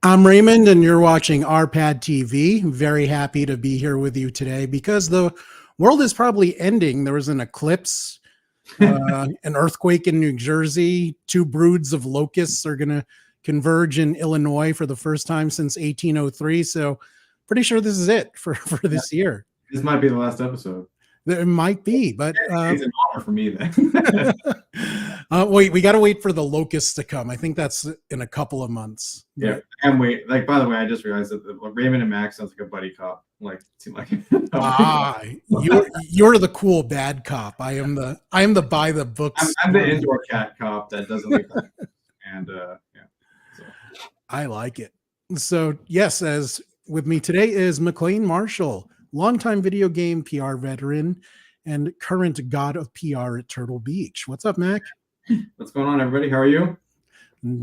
I'm Raymond, and you're watching RPAD TV. Very happy to be here with you today because the world is probably ending. There was an eclipse, an earthquake in New Jersey. Two broods of locusts are going to converge in Illinois for the first time since 1803. So, pretty sure this is it for Yeah, this year. this might be the last episode. There might be, but It's an honor for me then. wait, we got to wait for the locusts to come. I think that's in a couple of months. Yeah, and wait. Like, by the way, I just realized that Raymond and Max sounds like a buddy cop. Like, seem like you're the cool bad cop. I am the by the books. I'm the indoor cat cop that doesn't like that. And yeah, so. I like it. So yes, as with me today is McLean Marshall, longtime video game PR veteran and current god of PR at Turtle Beach. What's up, Mac? What's going on, everybody? How are you?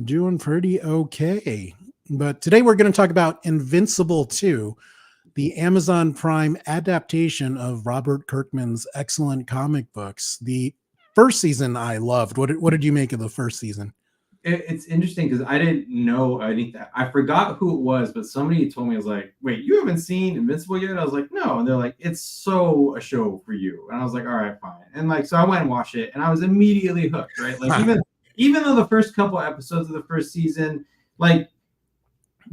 Doing pretty okay. But today we're going to talk about Invincible 2, the Amazon Prime adaptation of Robert Kirkman's excellent comic books. The first season I loved. What did you make of the first season? It's interesting because I didn't know anything. I forgot who it was, but somebody told me, I was like, wait, you haven't seen Invincible yet? I was like, no. And they're like, it's so a show for you. And I was like, all right, fine. And like, so I went and watched it and I was immediately hooked, right? Like even though the first couple episodes of the first season, like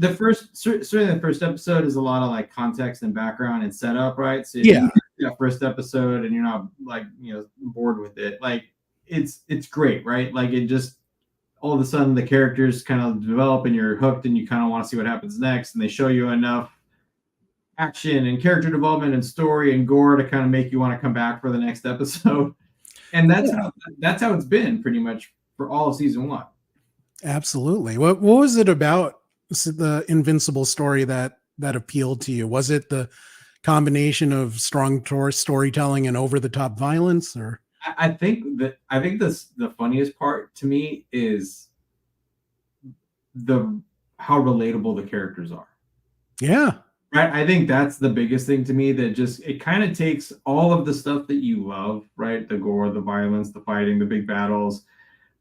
certainly the first episode is a lot of like context and background and setup, right? So yeah, that first episode and you're not like, bored with it. Like it's great, right? Like it just, all of a sudden the characters kind of develop and you're hooked and you kind of want to see what happens next. And they show you enough action and character development and story and gore to kind of make you want to come back for the next episode. And that's how it's been pretty much for all of season one. Absolutely. What was it about the Invincible story that appealed to you? Was it the combination of strong storytelling and over the top violence, or? I think the funniest part to me is how relatable the characters are. Yeah. Right. I think that's the biggest thing to me, that just it kind of takes all of the stuff that you love, right? The gore, the violence, the fighting, the big battles,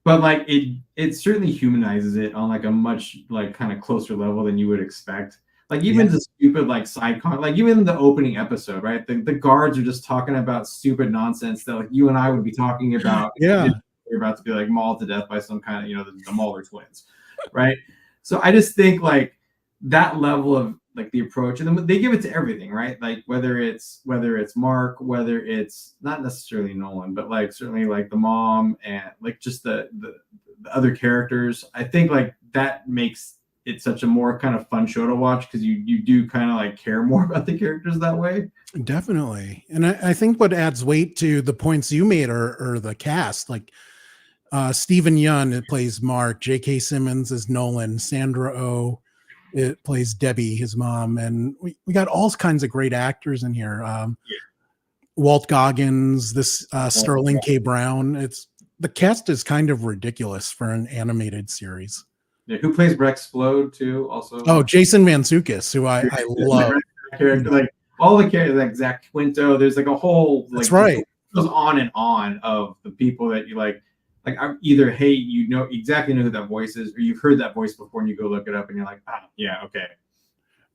but like it certainly humanizes it on like a much like kind of closer level than you would expect. Like even the stupid like side con, like even the opening episode, right? The guards are just talking about stupid nonsense that like you and I would be talking about. Yeah, you're about to be like mauled to death by some kind of the Mauler twins, right? So I just think like that level of like the approach, and then they give it to everything, right? Like whether it's Mark, whether it's not necessarily Nolan, but like certainly like the mom and like just the other characters. I think like that makes it's such a more kind of fun show to watch because you do kind of like care more about the characters that way. Definitely. And I think what adds weight to the points you made are the cast, like Stephen Yun, it plays Mark, J.K. Simmons is Nolan, Sandra Oh, it plays Debbie, his mom. And we got all kinds of great actors in here. Walt Goggins, this Sterling K. Brown. The cast is kind of ridiculous for an animated series. Yeah, who plays Brexplode too? Also, Jason Mantzoukas, who I love. Character, like all the characters, like Zach Quinto. There's like a whole like that's right. It goes on and on of the people that you like. Like I'm either exactly know who that voice is, or you've heard that voice before, and you go look it up, and you're like, yeah, okay.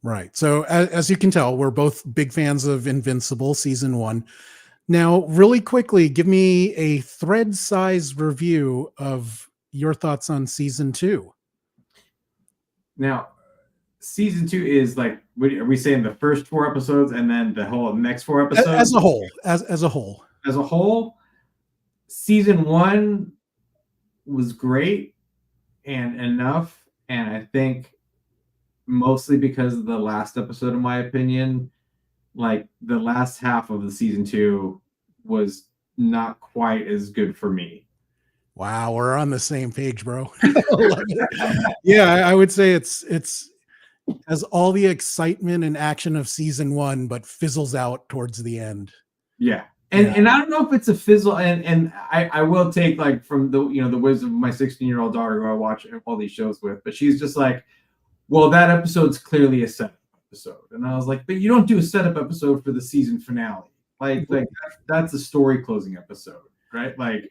Right. So as you can tell, we're both big fans of Invincible season 1. Now, really quickly, give me a thread-sized review of your thoughts on season 2. Now, season 2 is like, what are we saying? The first 4 episodes, and then the whole next 4 episodes as a whole. As a whole, season 1 was great and enough, and I think mostly because of the last episode, in my opinion, like the last half of the season 2 was not quite as good for me. Wow, we're on the same page, bro. Yeah, I would say it's has all the excitement and action of season 1, but fizzles out towards the end. Yeah. And I don't know if it's a fizzle, and I will take like from the the wisdom of my 16-year-old daughter who I watch all these shows with, but she's just like, well, that episode's clearly a setup episode. And I was like, but you don't do a setup episode for the season finale. Like that's a story closing episode, right? Like,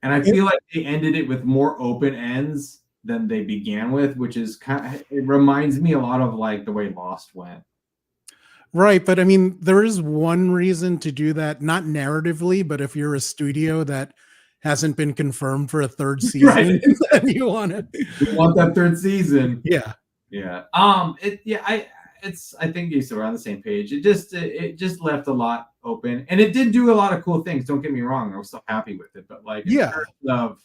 and I feel like they ended it with more open ends than they began with, which is it reminds me a lot of like the way Lost went. Right, but I mean, there is one reason to do that, not narratively, but if you're a studio that hasn't been confirmed for a third Right. season, and you want to, We want that third season. yeah, Yeah. I think you said we're on the same page. It just left a lot open, and it did do a lot of cool things. Don't get me wrong. I was still happy with it, but like yeah, in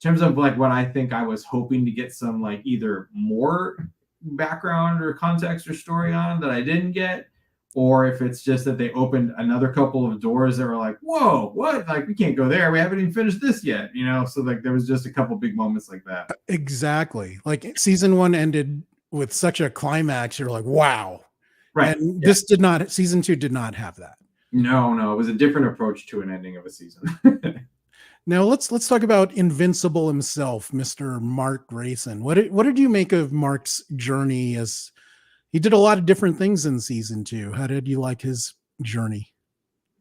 terms of like what I think I was hoping to get some like either more background or context or story on that I didn't get, or if it's just that they opened another couple of doors that were like, whoa, what? Like we can't go there. We haven't even finished this yet, you know? So like there was just a couple big moments like that. exactly. Like season one ended with such a climax. You're like, wow. Right. And Yeah. season two did not have that. No, it was a different approach to an ending of a season. Now let's talk about Invincible himself, Mr. Mark Grayson. What did you make of Mark's journey? As he did a lot of different things in season two. How did you like his journey?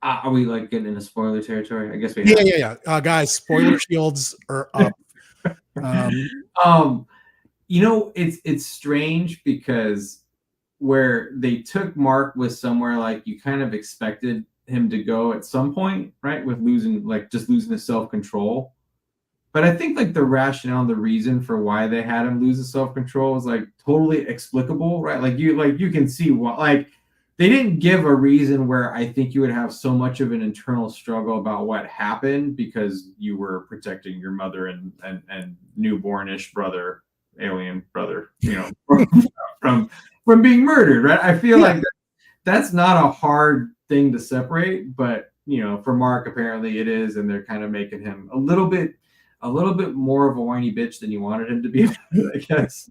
Are we like getting into spoiler territory? I guess we Yeah, have. yeah. Guys, spoiler shields are up. You know, it's strange because where they took Mark was somewhere like you kind of expected him to go at some point, right? With losing his self-control. But I think like the rationale and the reason for why they had him lose his self-control is like totally explicable, right? Like you can see what, like, they didn't give a reason where I think you would have so much of an internal struggle about what happened because you were protecting your mother and newbornish brother, alien brother, you know, from being murdered, right? I feel like that's not a hard thing to separate, but you know, for Mark apparently it is, and they're kind of making him a little bit more of a whiny bitch than you wanted him to be, I guess,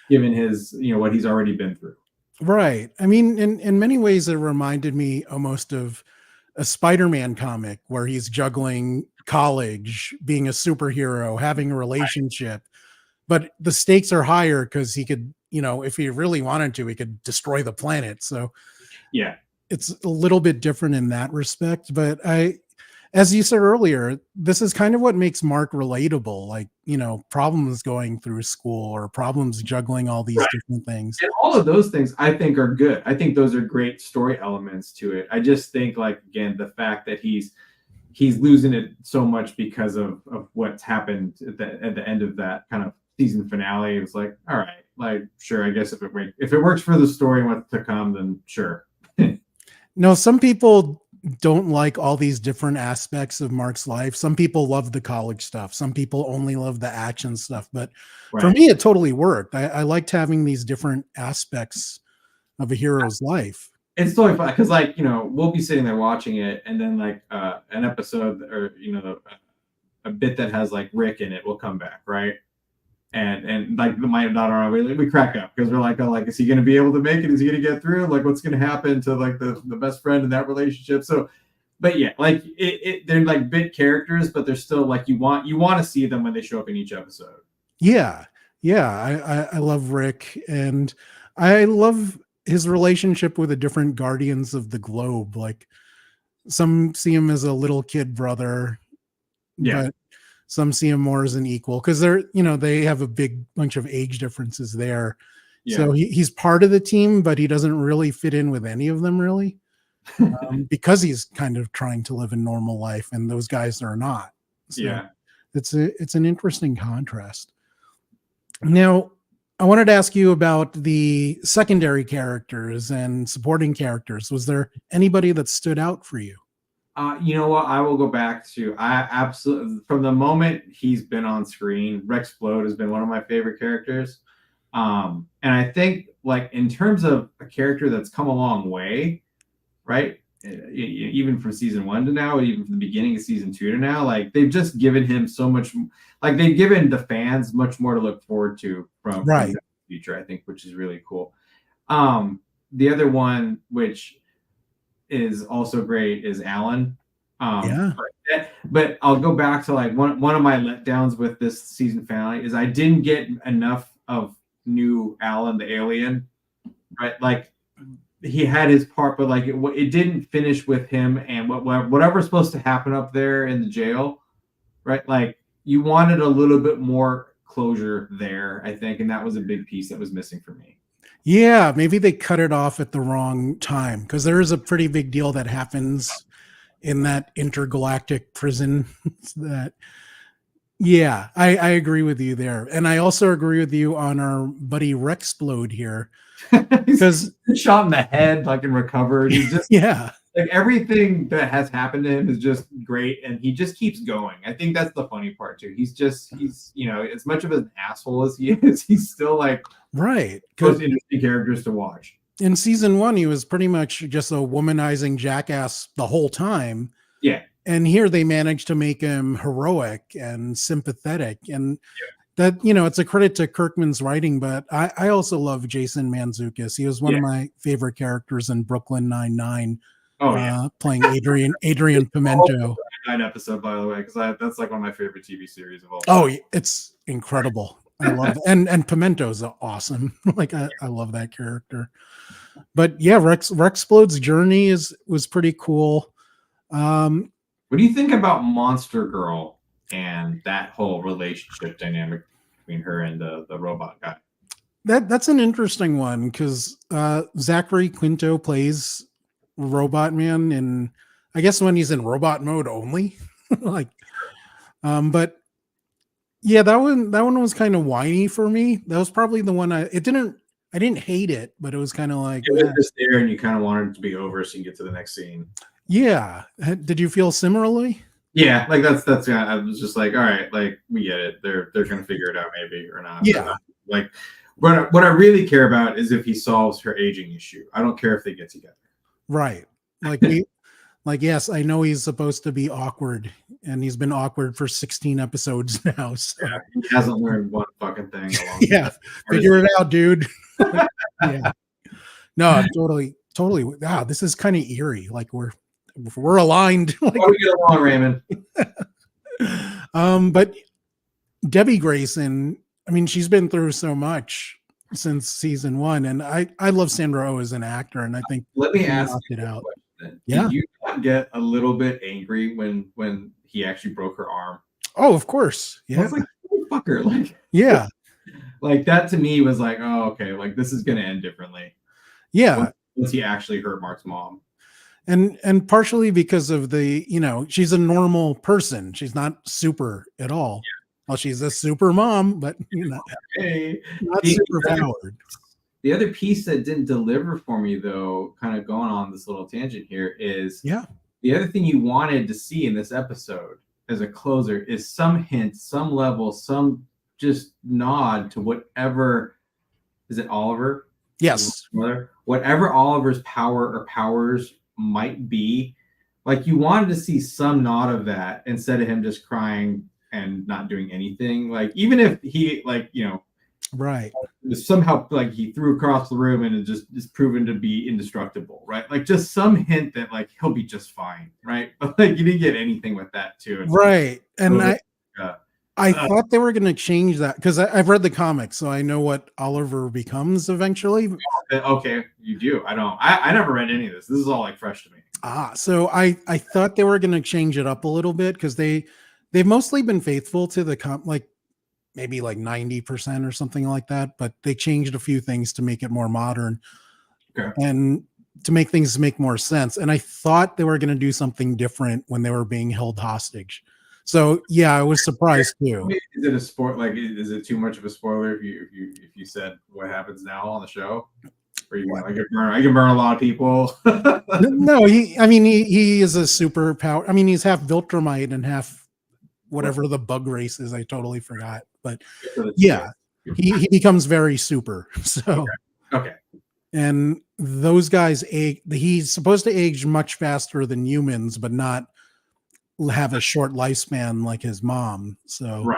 given his, you know, what he's already been through. Right. I mean, in many ways, it reminded me almost of a Spider-Man comic where he's juggling college, being a superhero, having a relationship, but the stakes are higher because he could, you know, if he really wanted to, he could destroy the planet. So yeah, it's a little bit different in that respect. But as you said earlier, this is kind of what makes Mark relatable. Like, you know, problems going through school or problems juggling all these different things. And all of those things I think are good. I think those are great story elements to it. I just think, like, again, the fact that he's losing it so much because of what's happened at the end of that kind of season finale. It was like, all right, like, sure, I guess if it works for the story and what's to come, then sure. No, some people don't like all these different aspects of Mark's life. Some people love the college stuff. Some people only love the action stuff. But for me, it totally worked. I liked having these different aspects of a hero's life. It's totally fun because, like, you know, we'll be sitting there watching it, and then like an episode or, you know, a bit that has like Rick in it will come back, right? And like my daughter, we crack up because we're like, oh, like, is he going to be able to make it? Is he going to get through? Like, what's going to happen to like the best friend in that relationship? So, but yeah, like they're like bit characters, but they're still like you want to see them when they show up in each episode. Yeah, I love Rick, and I love his relationship with the different Guardians of the Globe. Like, some see him as a little kid brother, but some see him more as an equal because they're, you know, they have a big bunch of age differences there. Yeah. So he's part of the team, but he doesn't really fit in with any of them really, because he's kind of trying to live a normal life and those guys are not. So it's an interesting contrast. Now, I wanted to ask you about the secondary characters and supporting characters. Was there anybody that stood out for you? You know what? I will go back to, I absolutely, from the moment he's been on screen, Rex Blode has been one of my favorite characters. And I think, like, in terms of a character that's come a long way, right? Even from season 1 to now, even from the beginning of season 2 to now, like, they've just given him so much, like, they've given the fans much more to look forward to from the future, I think, which is really cool. The other one, which is also great, is Alan. But I'll go back to, like, one of my letdowns with this season finale is I didn't get enough of new Alan the alien, right? Like, he had his part, but like it didn't finish with him and whatever's supposed to happen up there in the jail, right? Like, you wanted a little bit more closure there, I think, and that was a big piece that was missing for me. Yeah, maybe they cut it off at the wrong time because there is a pretty big deal that happens in that intergalactic prison. That, yeah, I agree with you there, and I also agree with you on our buddy Rexplode here because He's shot in the head, like, and recovered. He's just yeah, like everything that has happened to him is just great, and he just keeps going. I think that's the funny part too. He's you know, as much of an asshole as he is, he's still like right. most interesting characters to watch. In season 1, he was pretty much just a womanizing jackass the whole time. Yeah. And here they managed to make him heroic and sympathetic. And that, you know, it's a credit to Kirkman's writing, but I also love Jason Mantzoukas. He was one of my favorite characters in Brooklyn Nine-Nine. Playing Adrian Pimento. Episode, by the way, because that's like one of my favorite TV series of all time. Oh, it's incredible. I love it. And Pimento's awesome. Like I love that character. But yeah, Rexplode's journey was pretty cool. What do you think about Monster Girl and that whole relationship dynamic between her and the robot guy? That's an interesting one because Zachary Quinto plays Robot Man, and I guess when he's in robot mode only. Like, but yeah, that one was kind of whiny for me. That was probably the one I didn't hate it, but it was kind of like it was just there, and you kind of wanted it to be over so you can get to the next scene. Yeah. Did you feel similarly? Yeah, like that's I was just like, all right, like we get it. They're gonna figure it out maybe or not. Yeah. Like what I really care about is if he solves her aging issue. I don't care if they get together. Right. Like yes, I know he's supposed to be awkward, and he's been awkward for 16 episodes now. So. Yeah, he hasn't learned one fucking thing. Yeah, figure it out, dude. Yeah. No, totally. Wow, this is kind of eerie. Like we're aligned. Like, we get along, Raymond. But Debbie Grayson, I mean, she's been through so much since season 1, and I love Sandra Oh as an actor, and I think let me ask it out. Yeah. Did you not get a little bit angry when he actually broke her arm? Oh, of course. Yeah. I was like, oh, fucker. Like, yeah. Like that to me was like, oh, okay, like this is gonna end differently. Yeah. Once he actually hurt Mark's mom. And partially because of the, you know, she's a normal person. She's not super at all. Yeah. Well, she's a super mom, but you know, not super powered. The other piece that didn't deliver for me, though, kind of going on this little tangent here, is the other thing you wanted to see in this episode as a closer is some hint, some level, some just nod to whatever. Is it Oliver? Yes. Whatever Oliver's power or powers might be, like you wanted to see some nod of that instead of him just crying and not doing anything. Like even if he, like, you know, right, somehow like he threw across the room and it just is proven to be indestructible, right? Like just some hint that like he'll be just fine, right? But like you didn't get anything with that too. Right. And I thought they were going to change that because I've read the comics, so I know what Oliver becomes eventually. Okay, you do. I never read any of this. This is all like fresh to me. So I thought they were going to change it up a little bit because they've mostly been faithful to the like maybe like 90% or something like that, but they changed a few things to make it more modern and to make things make more sense. And I thought they were going to do something different when they were being held hostage. So yeah, I was surprised too. Is it a sport? Like, is it too much of a spoiler if you said what happens now on the show? Or you want, I can burn a lot of people. No, he is a superpower. I mean, he's half Viltrumite and half whatever the bug race is. I totally forgot, but yeah, he becomes very super. So okay. And those guys he's supposed to age much faster than humans, but not have a short lifespan like his mom. So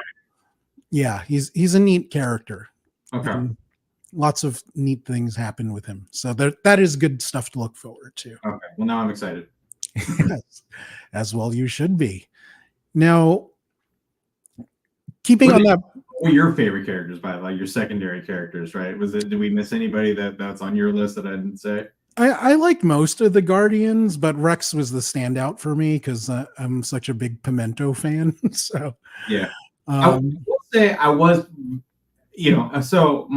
yeah, he's a neat character. Okay. And lots of neat things happen with him. So that is good stuff to look forward to. Okay. Well, now I'm excited. Yes, as well you should be. Now, keeping on that. What were your favorite characters, by like your secondary characters, right? Did we miss anybody that's on your list that I didn't say? I like most of the Guardians, but Rex was the standout for me because I'm such a big Pimento fan. So yeah, I will say I was, so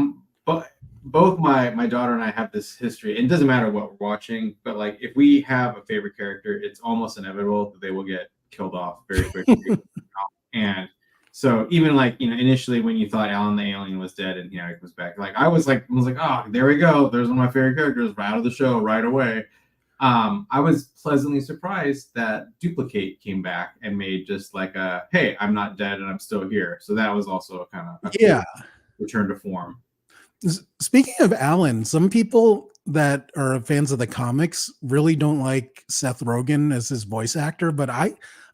but both my daughter and I have this history. And it doesn't matter what we're watching, but like if we have a favorite character, it's almost inevitable that they will get killed off very quickly. And so even like initially when you thought Alan the alien was dead and he comes back, like I was like, oh, there we go. There's one of my favorite characters right out of the show right away. I was pleasantly surprised that Duplicate came back and made just like a, hey, I'm not dead and I'm still here. So that was also a kind of cool return to form. Speaking of Alan, some people that are fans of the comics really don't like Seth Rogen as his voice actor, but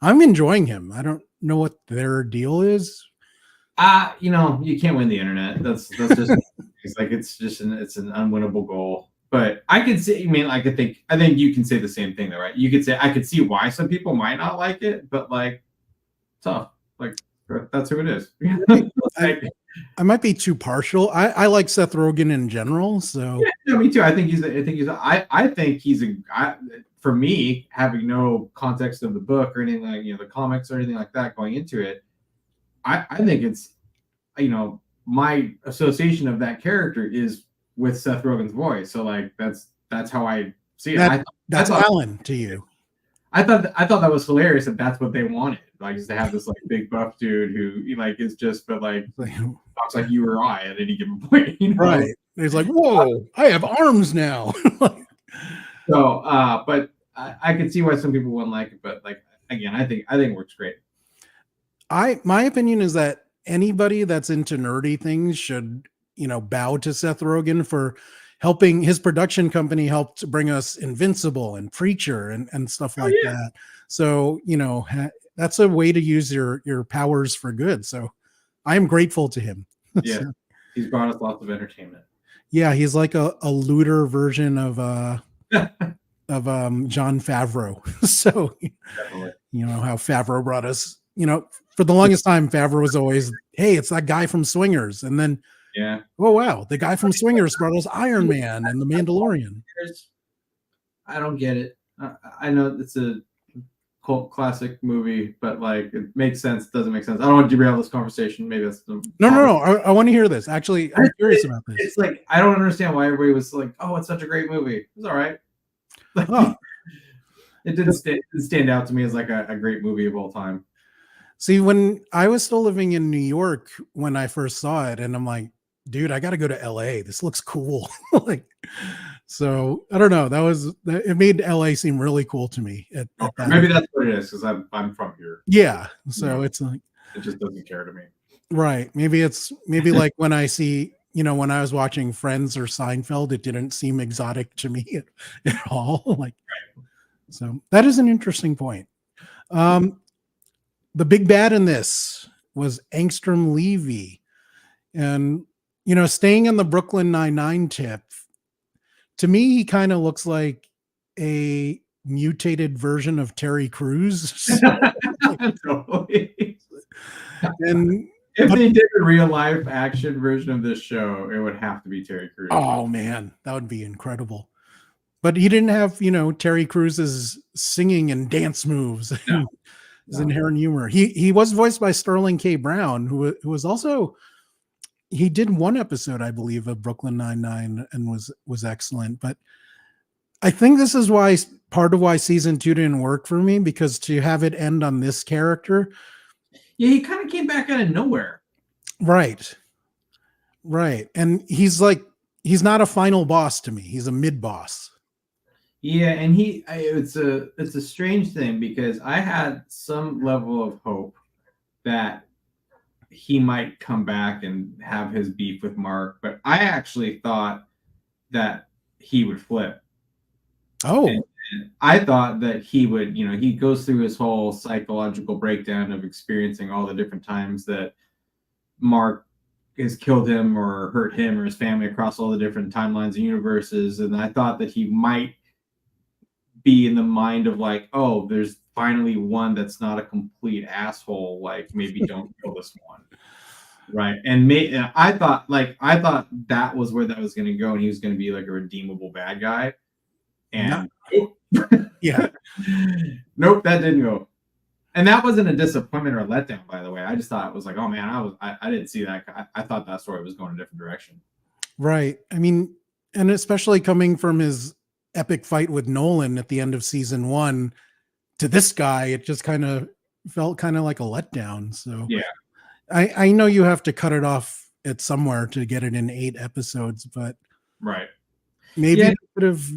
I'm enjoying him. I don't know what their deal is. You can't win the internet. That's just it's like it's an unwinnable goal. But I could say, I think you can say the same thing though, right? You could say I could see why some people might not like it, but like tough. Like that's who it is. I might be too partial. I like Seth Rogen in general, so yeah, me too. I think for me, having no context of the book or anything like the comics or anything like that going into it, I think it's my association of that character is with Seth Rogen's voice. So like that's how I see it. That's Alan to you. I thought that was hilarious that that's what they wanted. Like just to have this like big buff dude who like is just but like talks like you or I at any given point. Right. He's like, whoa, I have arms now. So but I can see why some people wouldn't like it, but like again, I think it works great. My opinion is that anybody that's into nerdy things should, bow to Seth Rogen for helping. His production company helped bring us Invincible and Preacher and stuff like that. So, that's a way to use your powers for good. So I am grateful to him. Yeah. So, he's brought us lots of entertainment. Yeah. He's like a looter version of Jon Favreau. So, definitely. How Favreau brought us, for the longest time, Favreau was always, hey, it's that guy from Swingers. And then, oh, wow, the guy from Swingers brought us Iron Man and The Mandalorian. I don't get it. I know it's a cult classic movie, but like it makes sense, doesn't make sense. I don't want to derail this conversation. Maybe that's no. I want to hear this. Actually, I'm curious about this. It's like I don't understand why everybody was like, oh, it's such a great movie. It's all right. Like, it didn't stand out to me as like a great movie of all time. See, when I was still living in New York when I first saw it, and I'm like, dude, I got to go to LA. This looks cool. So I don't know. It made LA seem really cool to me. Maybe that's what it is because I'm from here. Yeah. So it's like it just doesn't care to me. Right. Maybe like when I see, when I was watching Friends or Seinfeld, it didn't seem exotic to me at all. So that is an interesting point. The big bad in this was Angstrom Levy. And, staying in the Brooklyn Nine-Nine tip, to me, he kind of looks like a mutated version of Terry Crews. Totally. And if they did a real life action version of this show, it would have to be Terry Crews. Oh, man, that would be incredible. But he didn't have, Terry Crews's singing and dance moves. No. His inherent humor. He was voiced by Sterling K. Brown, who was also, he did one episode, I believe, of Brooklyn Nine-Nine and was excellent. But I think this is part of why season 2 didn't work for me, because to have it end on this character. Yeah, he kind of came back out of nowhere. Right. And he's not a final boss to me. He's a mid boss. Yeah, and it's a strange thing because I had some level of hope that he might come back and have his beef with Mark, but I actually thought that he would flip. Oh. And I thought that he would, he goes through his whole psychological breakdown of experiencing all the different times that Mark has killed him or hurt him or his family across all the different timelines and universes, and I thought that he might be in the mind of like, oh, there's finally one that's not a complete asshole. Like maybe don't kill this one, right? And I thought that was where that was going to go, and he was going to be like a redeemable bad guy. And yeah, nope, that didn't go. And that wasn't a disappointment or a letdown, by the way. I just thought it was like, oh man, I didn't see that. I thought that story was going a different direction. Right. I mean, and especially coming from his epic fight with Nolan at the end of season 1 to this guy, it just kind of felt kind of like a letdown. So Yeah. I know you have to cut it off at somewhere to get it in 8 episodes, but Right. maybe Yeah, they could have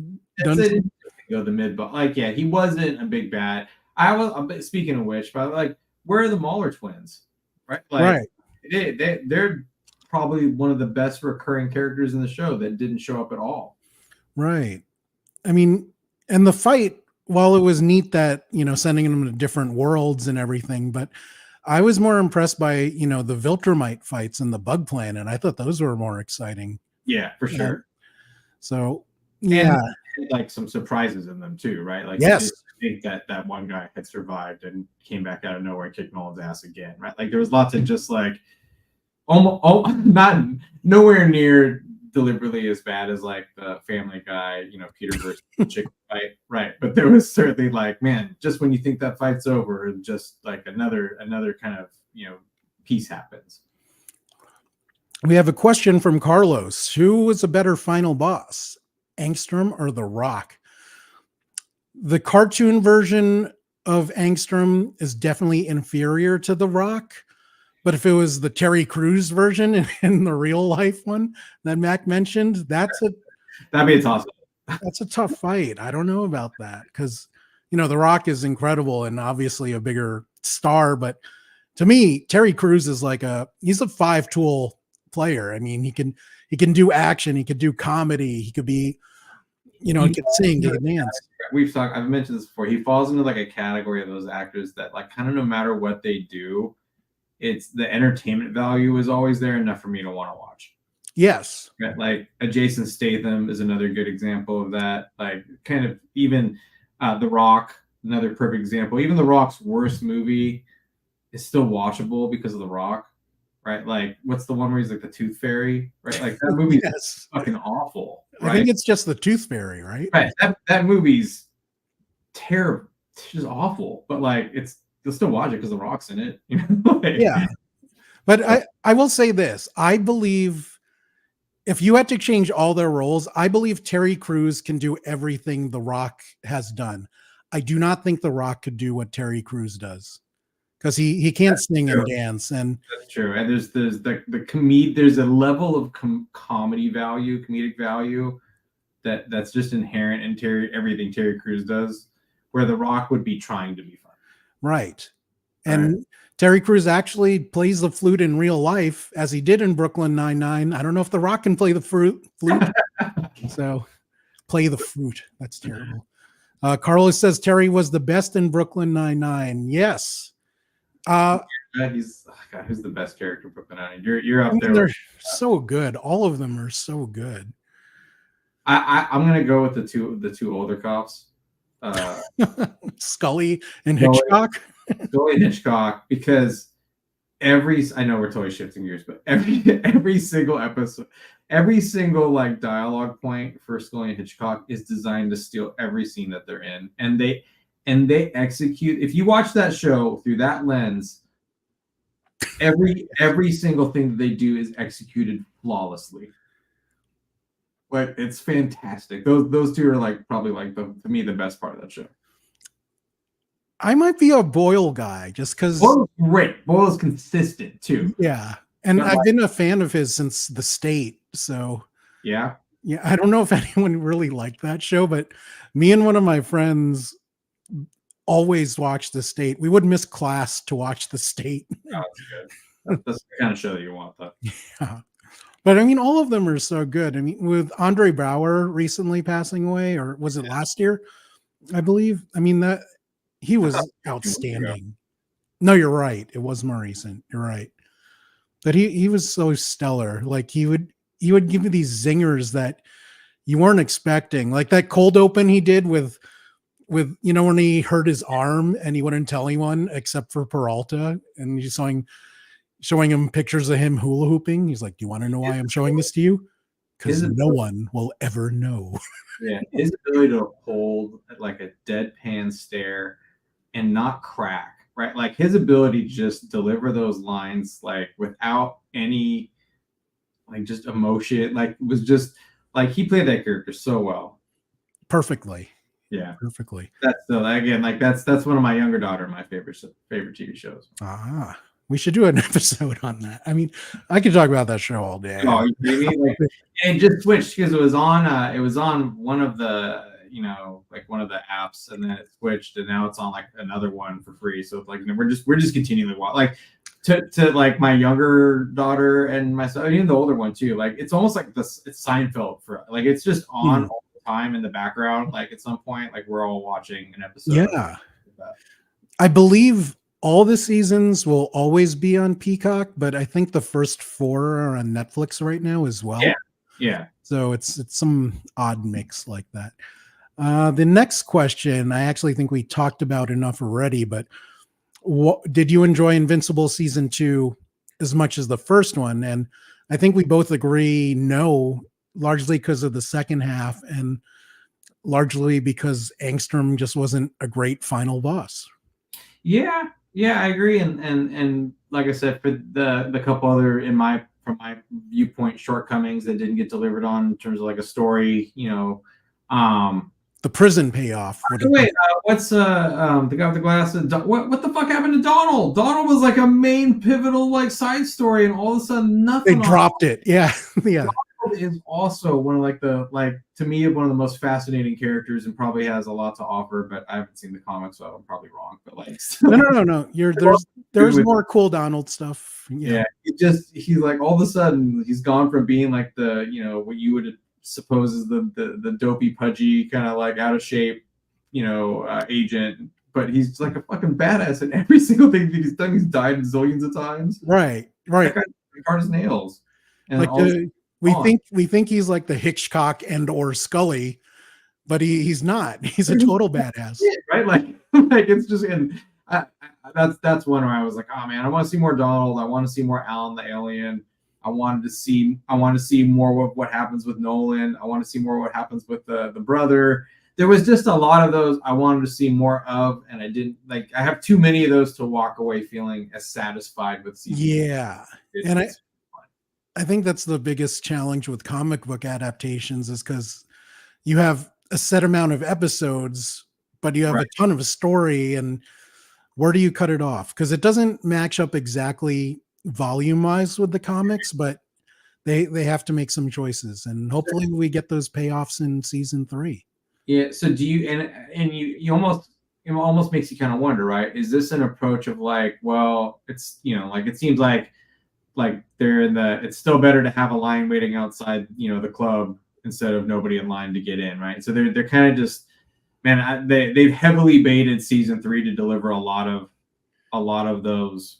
done it. Go the mid, but like, yeah, he wasn't a big bad. I was speaking of which, but like, where are the Mauler twins? Right, like, right. they're probably one of the best recurring characters in the show that didn't show up at all. Right. I mean, and the fight, while it was neat that, sending them to different worlds and everything, but I was more impressed by, the Viltrumite fights and the Bug Planet. I thought those were more exciting. Yeah, for sure. So, yeah. And like some surprises in them too, right? Like, yes. You think that one guy had survived and came back out of nowhere and kicked Nolan's ass again, right? Like, there was lots of just like, almost not nowhere near deliberately as bad as like the Family Guy, Peter versus the chicken fight, right? But there was certainly like, man, just when you think that fight's over, just like another kind of piece happens. We have a question from Carlos. Who was a better final boss, Angstrom or The Rock? The cartoon version of Angstrom is definitely inferior to The Rock. But if it was the Terry Crews version in the real life one that Mac mentioned, that'd be a toss. That's a tough fight. I don't know about that because, The Rock is incredible and obviously a bigger star. But to me, Terry Crews is he's a 5-tool player. I mean, he can do action, he could do comedy, he could be, he can sing, he can dance. I've mentioned this before. He falls into like a category of those actors that like kind of no matter what they do, it's the entertainment value is always there enough for me to want to watch. Yes. Right? Like a Jason Statham is another good example of that. Like kind of even The Rock, another perfect example. Even The Rock's worst movie is still watchable because of The Rock, right? Like what's the one where he's like the Tooth Fairy, right? Like that movie's fucking awful. Right? I think it's just the Tooth Fairy, right? Right. That movie's terrible. It's just awful. But like you'll still watch it because The Rock's in it. Yeah. But I will say this. I believe if you had to change all their roles, I believe Terry Crews can do everything The Rock has done. I do not think The Rock could do what Terry Crews does because he can't sing and dance. And that's true. And there's there's a level of comedic value that's just inherent in everything Terry Crews does, where The Rock would be trying to be fun. Right. And Terry Crews actually plays the flute in real life, as he did in Brooklyn Nine-Nine. I don't know if The Rock can play the flute. So play the flute. That's terrible. Carlos says Terry was the best in Brooklyn Nine-Nine. Yes. Who's the best character in Brooklyn Nine-Nine? You're up there. They're so good. All of them are so good. I'm gonna go with the two older cops. Scully and Hitchcock. Scully and Hitchcock, because I know we're totally shifting gears, but every single episode, every single like dialogue point for Scully and Hitchcock is designed to steal every scene that they're in, and they execute. If you watch that show through that lens, every single thing that they do is executed flawlessly. Like it's fantastic. Those two are like probably like to me the best part of that show. I might be a Boyle guy just because Boyle's great. Boyle's consistent too. Yeah. And I've been a fan of his since The State. So yeah. I don't know if anyone really liked that show, but me and one of my friends always watched The State. We would miss class to watch The State. Oh, that's good. That's the kind of show that you want, though. Yeah. But I mean, all of them are so good. I mean, with Andre Braugher recently passing away, or was it last year? I believe. I mean, that he was outstanding. No, you're right. It was more recent. You're right. But he was so stellar. Like he would give you these zingers that you weren't expecting. Like that cold open he did with when he hurt his arm and he wouldn't tell anyone except for Peralta, and he's showing him pictures of him hula hooping. He's like, "Do you want to know why I'm showing this to you? Because no one will ever know." Yeah, his ability to hold like a deadpan stare and not crack, right? Like his ability to just deliver those lines like without any like just emotion, like was just like he played that character so well. Perfectly. Yeah. Perfectly. That's so again, like that's one of my younger daughter, my favorite TV shows. We should do an episode on that. I mean, I could talk about that show all day. Oh, you kidding me? Like, and just switched because it was on one of the like one of the apps, and then it switched, and now it's on like another one for free. So it's like we're just continually watching. Like to like my younger daughter and myself, even the older one too. Like it's almost like this. It's Seinfeld for like it's just on all the time in the background. Like at some point, like we're all watching an episode. Yeah, I believe all the seasons will always be on Peacock, but I think the first 4 are on Netflix right now as well. Yeah. So it's some odd mix like that. The next question, I actually think we talked about enough already, but did you enjoy Invincible season 2 as much as the first one? And I think we both agree no, largely because of the second half and largely because Angstrom just wasn't a great final boss. Yeah, I agree. And like I said, for the couple other from my viewpoint shortcomings that didn't get delivered on in terms of like a story, the prison payoff. Wait, what's the guy with the glasses? What the fuck happened to Donald? Donald was like a main pivotal like side story, and all of a sudden nothing. They dropped it. Yeah, yeah. Donald is also one of like to me one of the most fascinating characters, and probably has a lot to offer. But I haven't seen the comics, so I'm probably wrong. But like, no. There's more cool Donald stuff. Yeah, he's like all of a sudden he's gone from being like the what you would suppose is the dopey pudgy kind of like out of shape agent, but he's like a fucking badass in every single thing that he's done. He's died zillions of times. Right. That guy hard as nails. And like we think he's like the Hitchcock and or Scully, but he's not. He's a total badass. Right? Like it's just that's one where I was like, oh man, I want to see more Donald. I want to see more Alan the alien. I wanted to see more of what happens with Nolan. I want to see more what happens with the brother. There was just a lot of those I wanted to see more of, and I didn't like. I have too many of those to walk away feeling as satisfied with season. Yeah, and I think that's the biggest challenge with comic book adaptations is because you have a set amount of episodes, but you have a ton of a story, and where do you cut it off? Because it doesn't match up exactly volume wise with the comics, but they have to make some choices, and hopefully we get those payoffs in season 3. Yeah. So do you and you almost it almost makes you kind of wonder, right? Is this an approach of like, well, it's like it seems like they're in it's still better to have a line waiting outside the club instead of nobody in line to get in, right? So they're kind of just they've heavily baited season 3 to deliver a lot of those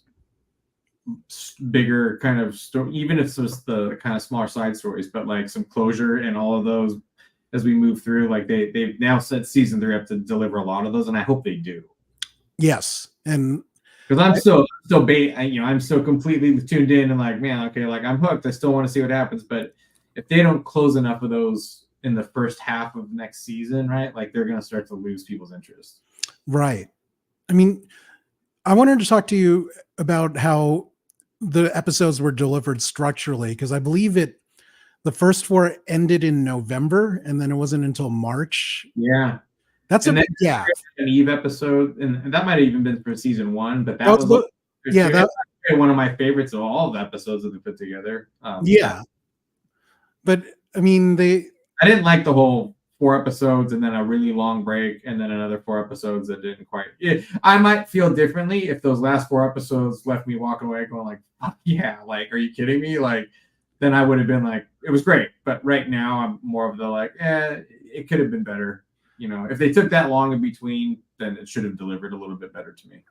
bigger kind of story, even if it's just the kind of smaller side stories, but like some closure and all of those as we move through. Like they've now set season 3 up to deliver a lot of those, and I hope they do. Yes, and because I'm still I'm still completely tuned in and like, man, okay, like I'm hooked. I still want to see what happens, but if they don't close enough of those in the first half of next season, right, like they're going to start to lose people's interest. Right. I mean, I wanted to talk to you about how the episodes were delivered structurally, because I believe the first 4 ended in November, and then it wasn't until March. Yeah. That's a big gap. An Eve episode, and that might have even been for season 1, but that was that's one of my favorites of all the episodes that they put together. But I mean, I didn't like the whole 4 episodes and then a really long break and then another 4 episodes that didn't quite. I might feel differently if those last 4 episodes left me walking away going like, fuck yeah, like, are you kidding me? Like, then I would have been like, it was great. But right now I'm more of the like, it could have been better. If they took that long in between, then it should have delivered a little bit better to me.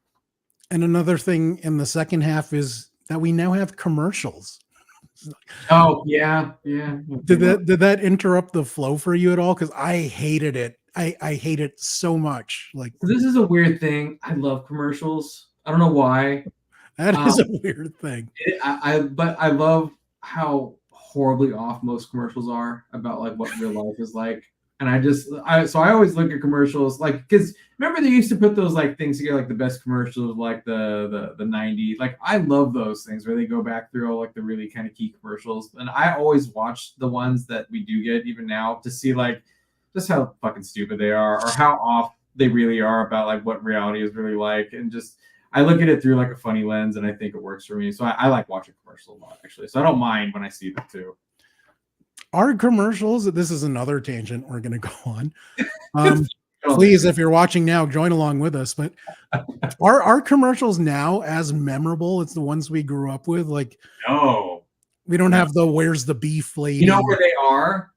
And another thing in the second half is that we now have commercials. Oh yeah. Did that interrupt the flow for you at all? Because I hated it. I hate it so much. Like, this is a weird thing. I love commercials. I don't know why. That is a weird thing. But I love how horribly off most commercials are about like what real life is like. And so I always look at commercials like, because remember they used to put those like things together, like the best commercials, like the 90s. Like I love those things where they go back through all like the really kind of key commercials. And I always watch the ones that we do get even now to see like just how fucking stupid they are or how off they really are about like what reality is really like. And just I look at it through like a funny lens and I think it works for me. So I like watching commercials a lot actually. So I don't mind when I see them too. Our commercials, this is another tangent we're going to go on. Please, if you're watching now, join along with us. But are commercials now as memorable as the ones we grew up with? Like, no, we don't have the "Where's the beef lady." You know where they are?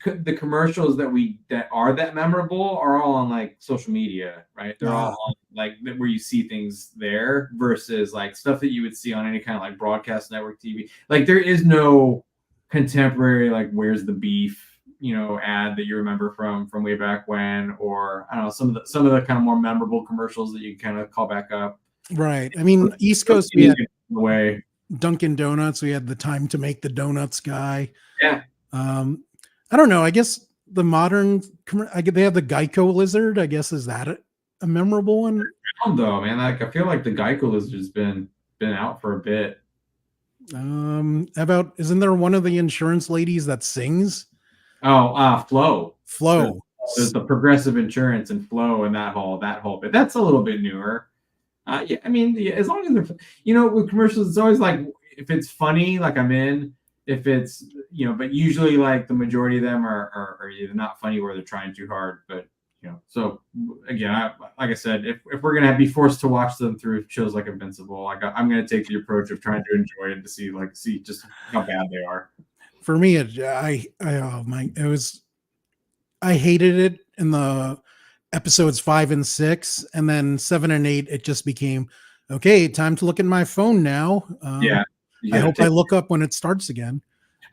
The commercials that are that memorable are all on like social media, right? They're all on like where you see things there versus like stuff that you would see on any kind of like broadcast network TV. Like there is no contemporary like "Where's the beef," ad that you remember from way back when, or I don't know, some of the kind of more memorable commercials that you kind of call back up. Right. I mean, East Coast, we had Dunkin' Donuts. We had the Time to Make the Donuts guy. Yeah. I don't know. I guess the modern, they have the Geico lizard. I guess is that a memorable one? Though, man, like I feel like the Geico lizard's been out for a bit. Isn't there one of the insurance ladies that sings? Flo. There's the Progressive Insurance and Flo and that whole bit. That's a little bit newer. Yeah, I mean, as long as they're, with commercials, it's always like if it's funny, like I'm in. If it's, but usually like the majority of them are either not funny or they're trying too hard. But so again, like I said, if we're gonna be forced to watch them through shows like Invincible, I'm gonna take the approach of trying to enjoy it to see just how bad they are. For me, I hated it in the episodes 5 and 6, and then 7 and 8. It just became okay. Time to look at my phone now. I hope I look up when it starts again.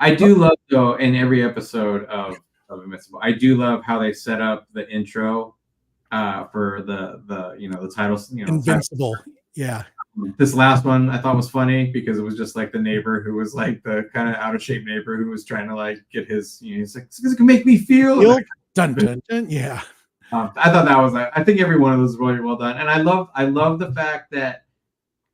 I do love though in every episode of Invincible, I do love how they set up the intro for the titles. Invincible. Yeah. This last one I thought was funny because it was just like the neighbor who was like the kind of out of shape neighbor who was trying to like get his. He's like, "This can make me feel." Dun, dun, dun. Yeah. I thought that was. I think every one of those was really well done, and I love the fact that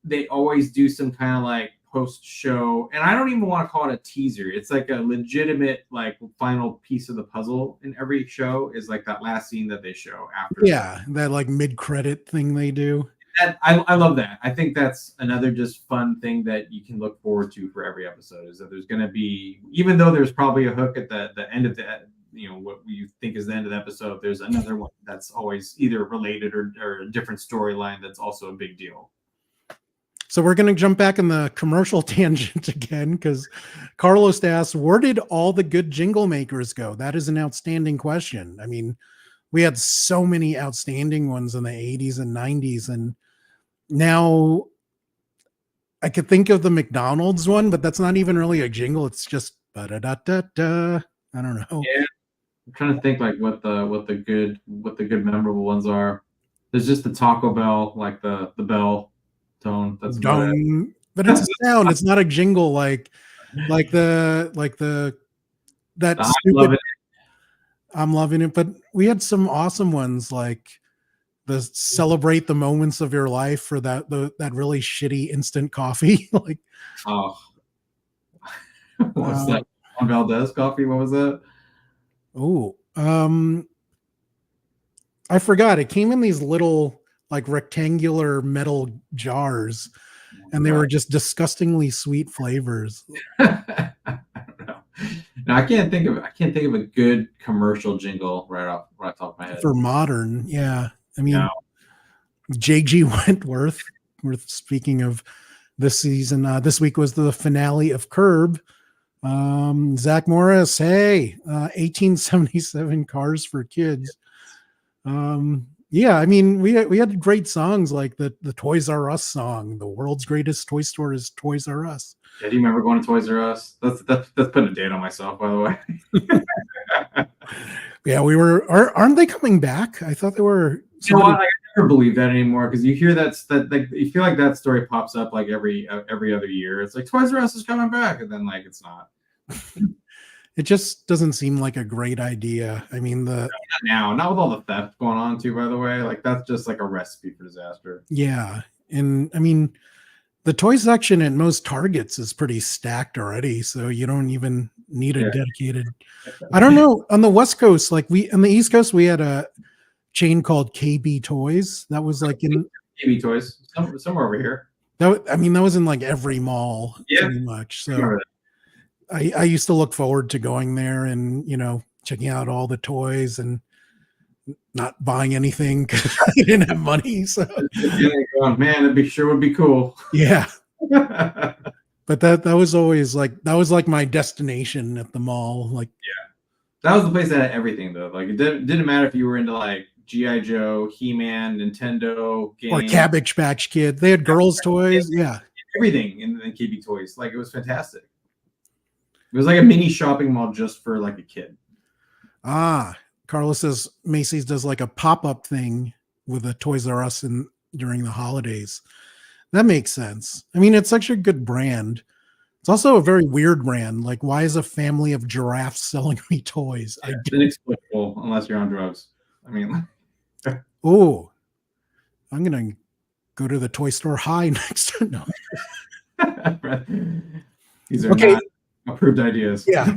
they always do some kind of like post show, and I don't even want to call it a teaser. It's like a legitimate like final piece of the puzzle in every show is like that last scene that they show after. Yeah, that like mid-credit thing they do. I love that. I think that's another just fun thing that you can look forward to for every episode is that there's going to be, even though there's probably a hook at the end of the what you think is the end of the episode, there's another one that's always either related or a different storyline that's also a big deal. So we're going to jump back in the commercial tangent again because Carlos asks, where did all the good jingle makers go? That is an outstanding question. I mean, we had so many outstanding ones in the 80s and 90s, and now I could think of the McDonald's one, but that's not even really a jingle. It's just ba-da-da-da-da. I don't know. Yeah. I'm trying to think like what the good memorable ones are. There's just the Taco Bell, like the bell tone. That's but it's a sound. It's not a jingle like that stupid. I'm loving it. But we had some awesome ones like the celebrate the moments of your life for that really shitty instant coffee. Like what was that? Valdez coffee. What was that? Oh, I forgot. It came in these little like rectangular metal jars, and they were just disgustingly sweet flavors. I don't know. No, I can't think of a good commercial jingle right off the top of my head. For modern, yeah. I mean, J.G. Wentworth. Speaking of this season, this week was the finale of Curb. Zach Morris, hey, 1877 Cars for Kids. Yeah, I mean, we had great songs like the Toys R Us song. The world's greatest toy store is Toys R Us. Yeah, do you remember going to Toys R Us? That's putting a date on myself, by the way. Yeah, we were. Aren't they coming back? I thought they were. You know what? I never believe that anymore because you hear that like you feel like that story pops up like every other year. It's like Toys R Us is coming back, and then like it's not. It just doesn't seem like a great idea. I mean, Not now, not with all the theft going on too, by the way. Like that's just like a recipe for disaster. yeah. And I mean, the toy section at most Targets is pretty stacked already. So you don't even need a Yeah. dedicated. I don't know. On the West Coast, like on the East Coast, we had a chain called KB Toys. That was like in Baby toys, somewhere over here. I mean, that was in like every mall Yeah, pretty much. I So remember I used to look forward to going there and, checking out all the toys and not buying anything because I didn't have money. So that. Going, man, it'd be sure would be cool. yeah. But that was always that was like my destination at the mall. Like, That was the place that had everything though. Like it didn't matter if you were into like G.I. Joe, He-Man, Nintendo, or games, Cabbage Patch Kid. They had girls' toys. Yeah. everything in KB Toys. Like it was fantastic. It was like a mini shopping mall just for like a kid. Ah, Carlos says Macy's does like a pop-up thing with a Toys R Us during the holidays. That makes sense. I mean, it's such a good brand. It's also a very weird brand. Like, why is a family of giraffes selling me toys? Yeah, it's inexplicable unless you're on drugs. I mean, Oh, I'm gonna go to the toy store high next. No. these are Okay. not approved ideas. Yeah,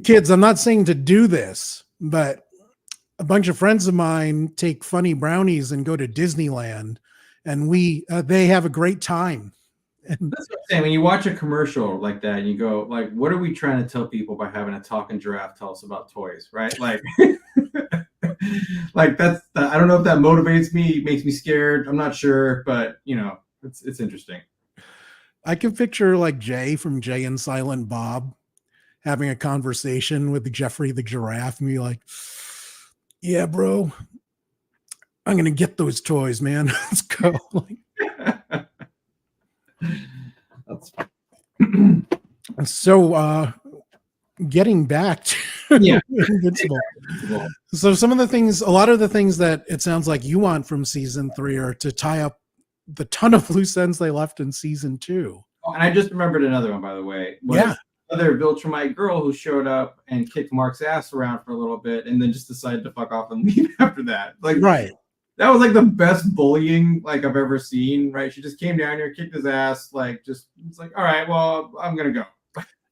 kids, I'm not saying to do this, but a bunch of friends of mine take funny brownies and go to Disneyland, and they have a great time. And That's what I'm saying. When you watch a commercial like that, and you go, like, what are we trying to tell people by having a talking giraffe tell us about toys, right? Like, like I don't know if that motivates me, makes me scared. I'm not sure, but it's interesting. I can picture like Jay from Jay and Silent Bob having a conversation with Jeffrey the giraffe and be like, "Yeah, bro, I'm gonna get those toys, man. Let's go." That's So getting back to Invincible. So a lot of the things that it sounds like you want from season 3 are to tie up the ton of loose ends they left in season 2. Oh, and I just remembered another one, by the way. Yeah. Another Viltrumite girl who showed up and kicked Mark's ass around for a little bit and then just decided to fuck off and leave after that. Like, right. That was like the best bullying like I've ever seen, right? She just came down here, kicked his ass, like just it's like, all right, well, I'm gonna go.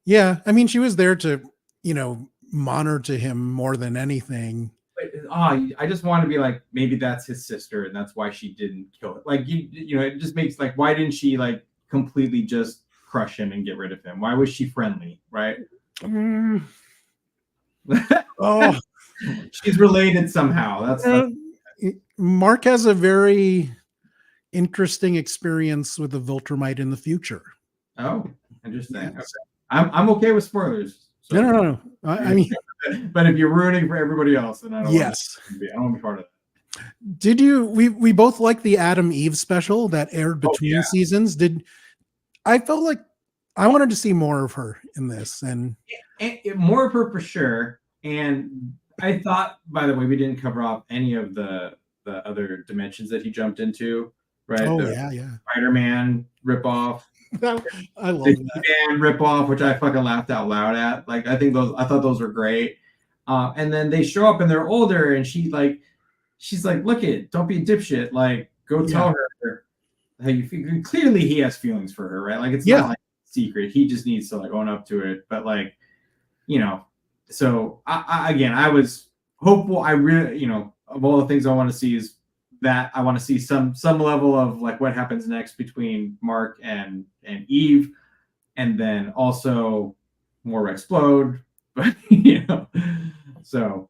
Yeah. I mean, she was there to, monitor him more than anything. I just want to be like, maybe that's his sister, and that's why she didn't kill it. Like it just makes like, why didn't she like completely just crush him and get rid of him? Why was she friendly, right? Oh, she's related somehow. That's Mark has a very interesting experience with the Viltrumite in the future. Oh, interesting. Yes. Okay. I'm okay with spoilers. So. No. I mean, but if you're ruining for everybody else, then I don't. Yes. I don't want to be part of that. Did you? We both like the Adam Eve special that aired between seasons. I felt like I wanted to see more of her in this, and more of her for sure. And I thought, by the way, we didn't cover off any of the other dimensions that he jumped into, right? Oh, the yeah. Spider-Man ripoff. I love the that. He-Man ripoff, which I fucking laughed out loud at. Like, I thought those were great. And then they show up and they're older, and she's like, look it, don't be a dipshit. Like, go tell her how you feel. Clearly, he has feelings for her, right? Like, it's not like a secret. He just needs to like own up to it. But like, so I was hopeful. I really, of all the things I want to see is that I want to see some level of like what happens next between Mark and Eve, and then also more explode. But so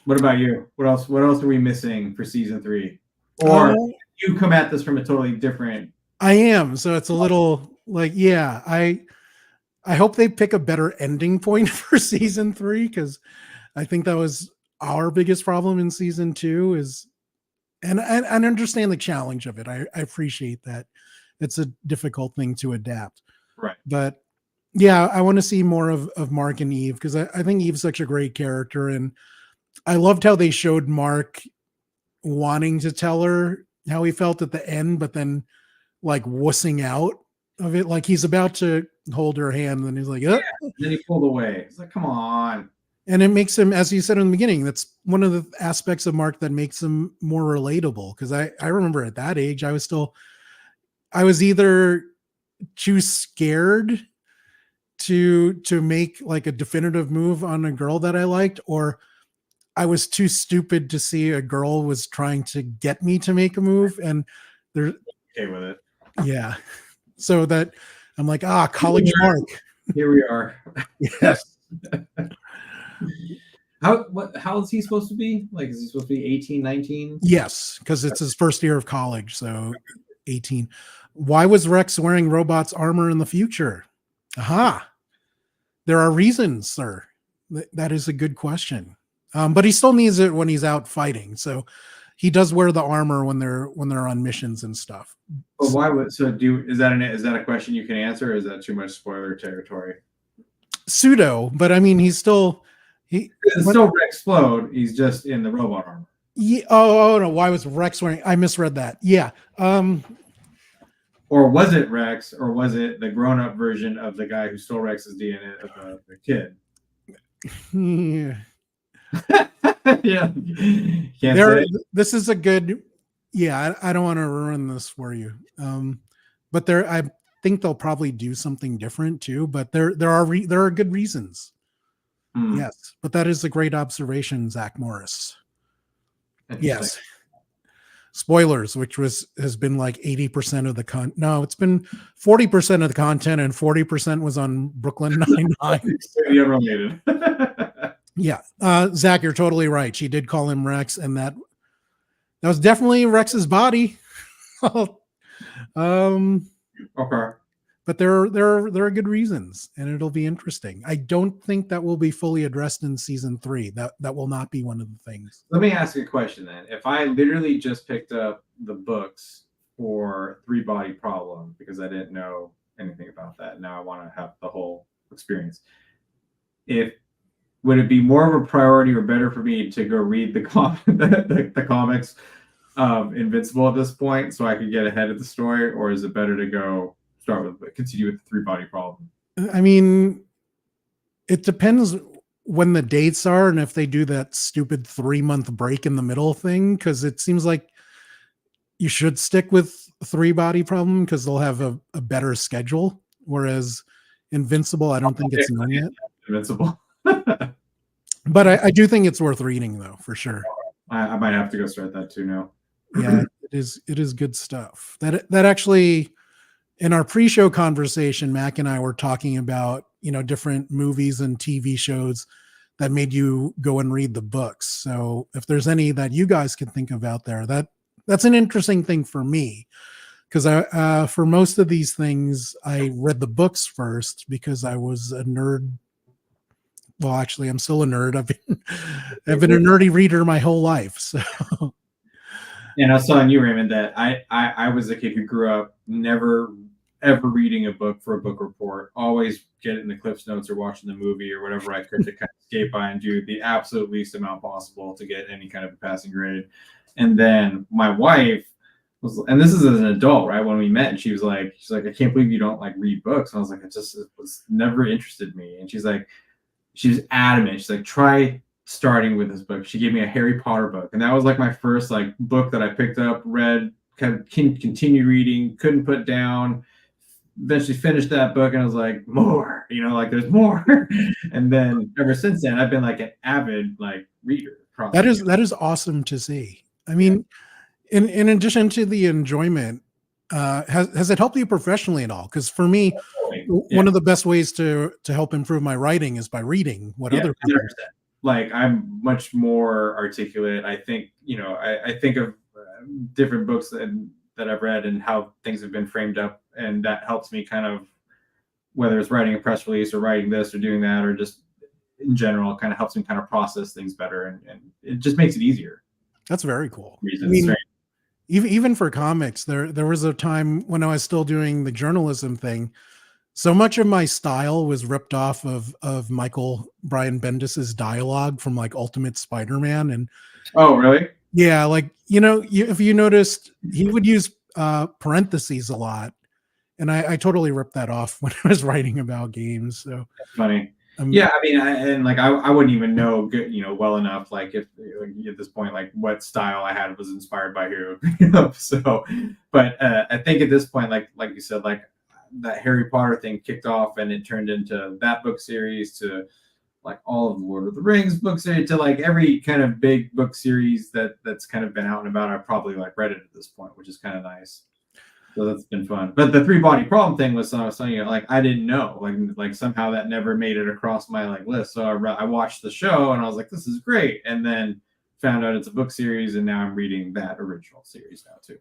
what about you? What else are we missing for season 3? Or you come at this from a totally different. I am. So it's a little like, I hope they pick a better ending point for season 3, because I think that was our biggest problem in season 2 is, and understand the challenge of it. I appreciate that. It's a difficult thing to adapt. Right. But yeah, I want to see more of Mark and Eve, because I think Eve's such a great character. And I loved how they showed Mark wanting to tell her how he felt at the end, but then like wussing out of it. Like he's about to hold her hand, and he's like, Yeah. Then he pulled away. It's like, come on. And it makes him, as you said in the beginning, that's one of the aspects of Mark that makes him more relatable. Because I remember at that age, I was either too scared to make like a definitive move on a girl that I liked, or I was too stupid to see a girl was trying to get me to make a move. And there, Okay with it. yeah. So that I'm like, college Mark. Here we are. Yes. How is he supposed to be? Like, is he supposed to be 18, 19? Yes, because it's his first year of college, so 18. Why was Rex wearing robot's armor in the future? Aha. There are reasons, sir. That is a good question. But he still needs it when he's out fighting. So he does wear the armor when they're on missions and stuff. But why would is that a question you can answer, or is that too much spoiler territory? Pseudo, but I mean he's still still Rex Explode. He's just in the robot armor. Yeah. Oh no. Why was Rex wearing? I misread that. Yeah. Or was it Rex, or was it the grown-up version of the guy who stole Rex's DNA of the kid? Yeah. Yeah. This is a good. Yeah, I don't want to ruin this for you. But I think they'll probably do something different too. But there are good reasons. Yes, but that is a great observation, Zach Morris. Yes. Spoilers, which has been like 80% of the no, it's been 40% of the content, and 40% was on Brooklyn Nine-Nine. Unrelated. Yeah. Zach, you're totally right. She did call him Rex, and that was definitely Rex's body. Okay. But there are good reasons, and it'll be interesting. I don't think that will be fully addressed in season 3. That will not be one of the things. Let me ask you a question then. If I literally just picked up the books for 3 Body Problem because I didn't know anything about that, now I want to have the whole experience. Would it be more of a priority or better for me to go read the comics of Invincible at this point so I could get ahead of the story, or is it better to continue with the 3 Body Problem? I mean, it depends when the dates are and if they do that stupid 3-month break in the middle thing, because it seems like you should stick with 3 Body Problem because they'll have a better schedule. Whereas Invincible, I don't think it's known yet. Invincible. But I do think it's worth reading, though, for sure. I might have to go start that too now. Yeah, it is good stuff. That actually, in our pre-show conversation, Mac and I were talking about, different movies and TV shows that made you go and read the books. So if there's any that you guys can think of out there, that's an interesting thing for me, because for most of these things, I read the books first because I was a nerd. Well, actually, I'm still a nerd. I've been a nerdy reader my whole life. So. And I was telling you, Raymond, that I was a kid who grew up never ever reading a book for a book report. Always get it in the Cliff's Notes or watching the movie or whatever I could to kind of skate by and do the absolute least amount possible to get any kind of a passing grade. And then my wife was, and this is as an adult, right? When we met, and she's like, I can't believe you don't like read books. And I was like, it was never interested me. And she was adamant. She's like, try starting with this book. She gave me a Harry Potter book, and that was like my first like book that I picked up, read, kind of continued reading, couldn't put down. Eventually finished that book, and I was like, more, like there's more. And then ever since then, I've been like an avid like reader. That is awesome to see. I mean, in addition to the enjoyment, has it helped you professionally at all? Because for me, one of the best ways to help improve my writing is by reading what other people. 100%. Like I'm much more articulate. I think, I think of different books that I've read and how things have been framed up, and that helps me kind of, whether it's writing a press release or writing this or doing that, or just in general, it kind of helps me kind of process things better, and it just makes it easier. That's very cool. I mean, even for comics, there was a time when I was still doing the journalism thing. So much of my style was ripped off of Michael Brian Bendis's dialogue from like Ultimate Spider-Man. And oh, really? Yeah, like if you noticed, he would use parentheses a lot, And I totally ripped that off when I was writing about games. So Funny. Yeah, I mean, I wouldn't even know good, well enough, like if at this point, like what style I had was inspired by who, So, but I think at this point, like you said, like that Harry Potter thing kicked off, and it turned into that book series, to like all of the Lord of the Rings book series, to like every kind of big book series that's kind of been out and about. I've probably like read it at this point, which is kind of nice. So that's been fun. But the three body problem thing was, I was telling you, like I didn't know, like somehow that never made it across my like list. So I watched the show and I was like, this is great, and then found out it's a book series, and now I'm reading that original series now too.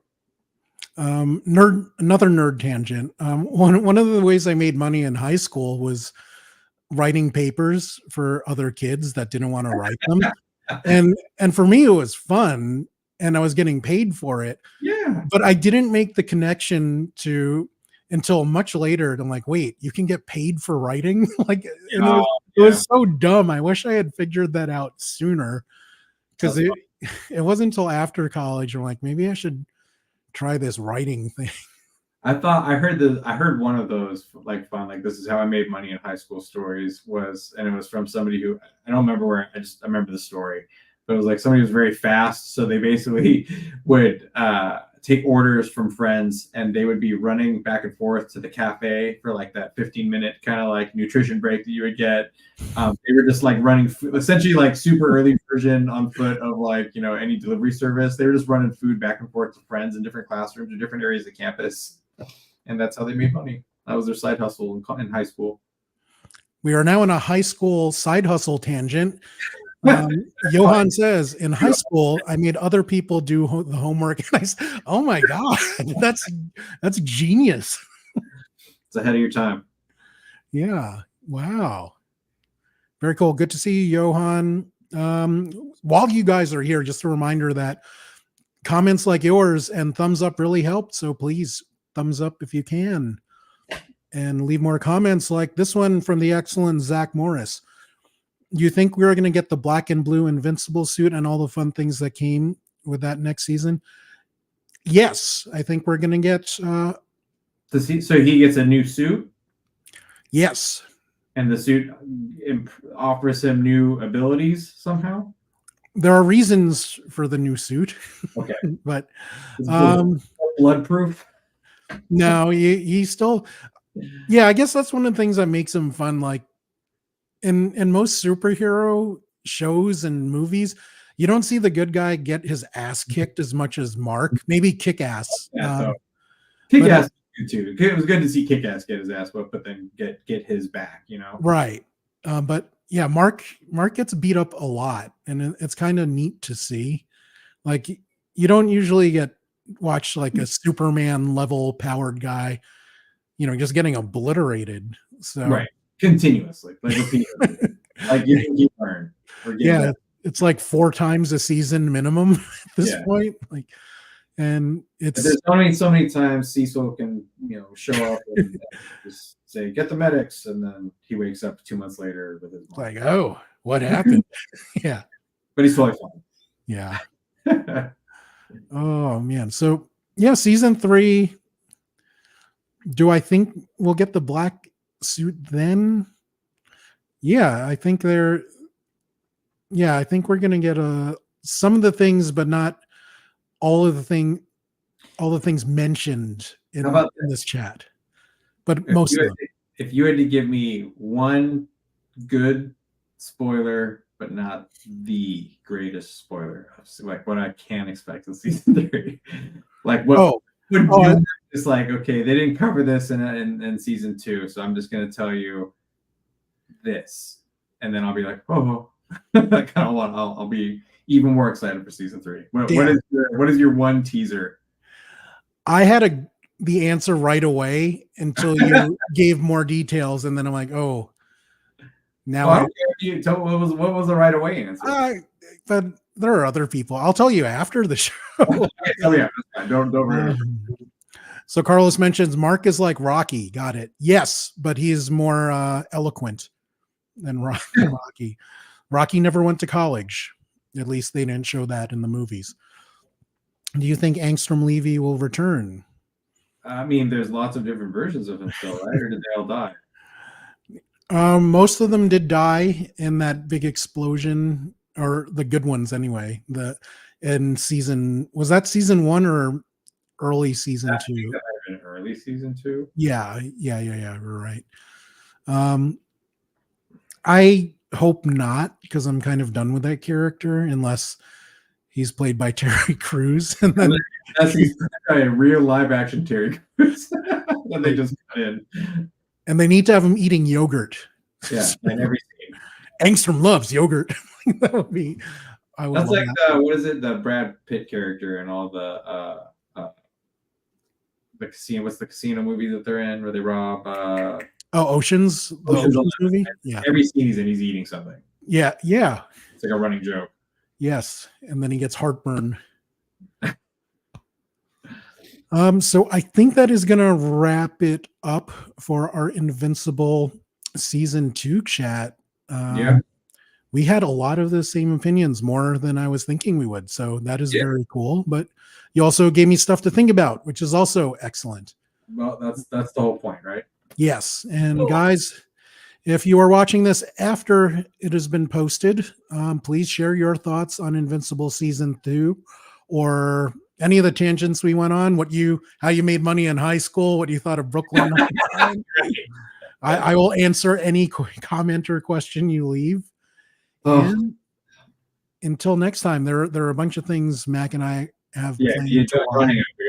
Another nerd tangent. One of the ways I made money in high school was writing papers for other kids that didn't want to write them, and for me it was fun, and I was getting paid for it. Yeah. But I didn't make the connection until much later. I'm like, wait, you can get paid for writing? Like, it was so dumb. I wish I had figured that out sooner, because it wasn't until after college I'm like, maybe I should try this writing thing. I heard one of those like fun, like this is how I made money in high school stories and it was from somebody who, I don't remember where, I remember the story, but it was like somebody who was very fast. So they basically would take orders from friends, and they would be running back and forth to the cafe for like that 15-minute kind of like nutrition break that you would get. They were just like running essentially like super early version on foot of like, any delivery service. They were just running food back and forth to friends in different classrooms or different areas of campus. And that's how they made money. That was their side hustle in high school. We are now in a high school side hustle tangent. Johan says, in high school, I made other people do the homework. And oh my God, that's genius. It's ahead of your time. Yeah. Wow. Very cool. Good to see you, Johan. While you guys are here, just a reminder that comments like yours and thumbs up really help. So please thumbs up if you can, and leave more comments like this one from the excellent Zach Morris. You think we're going to get the black and blue Invincible suit and all the fun things that came with that next season? Yes, I think we're going to get. So he gets a new suit? Yes. And the suit offers him new abilities somehow? There are reasons for the new suit. Okay. But bloodproof? No, he still. Yeah, I guess that's one of the things that makes him fun. Like, in most superhero shows and movies, you don't see the good guy get his ass kicked as much as Mark. Maybe Kick-Ass. Yeah, Kick-Ass too. It was good to see Kick-Ass get his ass whooped, but then get his back. Right. But yeah, Mark gets beat up a lot, and it's kind of neat to see. Like, you don't usually watch like a Superman level powered guy, just getting obliterated. So right. Continuously, like repeatedly. Like you learn. Yeah, it's like 4 times a season minimum at this point. Like, and there's so many times Cecil can show up and just say, "Get the medics," and then he wakes up 2 months later with his mom. Like, oh, what happened? Yeah, but he's totally fine. Yeah. Oh man, so yeah, season 3. Do I think we'll get the black suit then? Yeah, I think we're gonna get some of the things, but not all of the things mentioned in this chat. But most of them. If you had to give me one good spoiler, but not the greatest spoiler, like what I can expect in season 3, like what it's like, okay, they didn't cover this in season 2, so I'm just going to tell you this, and then I'll be like, oh, I'll be even more excited for season 3. What is your one teaser? I had the answer right away until you gave more details, and then I'm like, oh, now what was the right away answer? But there are other people. I'll tell you after the show. Oh yeah, don't. So Carlos mentions Mark is like Rocky. Got it. Yes, but he is more eloquent than Rocky. Rocky never went to college. At least they didn't show that in the movies. Do you think Angstrom Levy will return? I mean, there's lots of different versions of him still, right? Or did they all die? Most of them did die in that big explosion, or the good ones anyway. In season, was that season 1 or early season I think 2? that might have been early season 2. Yeah. We're right. I hope not, because I'm kind of done with that character, unless he's played by Terry Crews, and then That's a real live action Terry Crews that they just put in. and they need to have him eating yogurt. Yeah, in every scene. Angstrom loves yogurt. That would be. I would That's love like that. what is it? The Brad Pitt character and all the casino. What's the casino movie that they're in where they rob? Oceans, the Ocean's Oceans 11. movie. Yeah, Every scene he's in, he's eating something. yeah. It's like a running joke. Yes, and then he gets heartburn. So I think that is going to wrap it up for our Invincible season 2 chat. Yeah. We had a lot of the same opinions, more than I was thinking we would. So that is very cool. But you also gave me stuff to think about, which is also excellent. Well, that's the whole point, right? Yes. And guys, if you are watching this after it has been posted, please share your thoughts on Invincible season 2, or any of the tangents we went on, how you made money in high school, what you thought of Brooklyn Nine-Nine. I will answer any comment or question you leave. And until next time, there are a bunch of things Mac and I have planned. We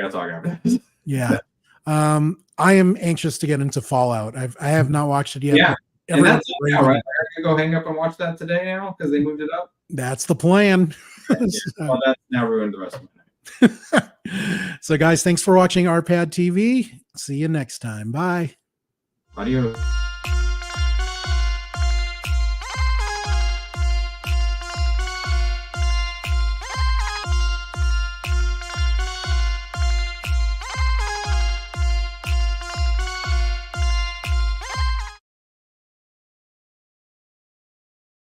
gotta talk after this. Yeah. I am anxious to get into Fallout. I have not watched it yet. Yeah. And that's now, right? I gotta go hang up and watch that today now because they moved it up. That's the plan. Well, that's now ruined the rest of my night. So guys, thanks for watching RPAD TV. See you next time. Bye. Adios.